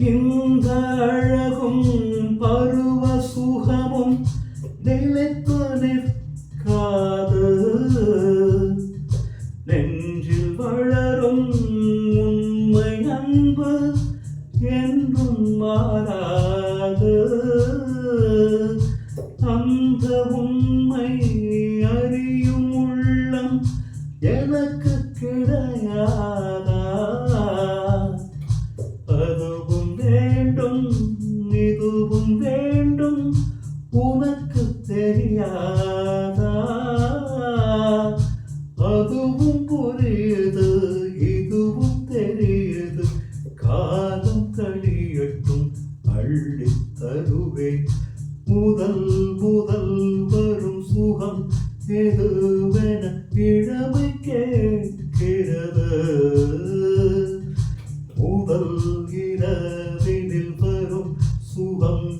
இந்த அழகும் பருவ சுகமும் நிலைத்து நிற்காது. நெஞ்சில் வளரும் உண்மை அன்பு என்றும் மாறாது. அந்த உண்மை அறியும் உள்ளம் எனக்கு கிடையாதா? அதுவும் வேண்டும் இதுவும் வேண்டும் உனக்கு தெரியாதா? அதுவும் புரியுது இதுவும் தெரியுது. காலம் கழியட்டும் அள்ளித் தருவேன். முதல் முதல் வரும் சுகம் எதுவென இளமை கேட்கிறது. முதல் இரவினில் வரும் சுகம்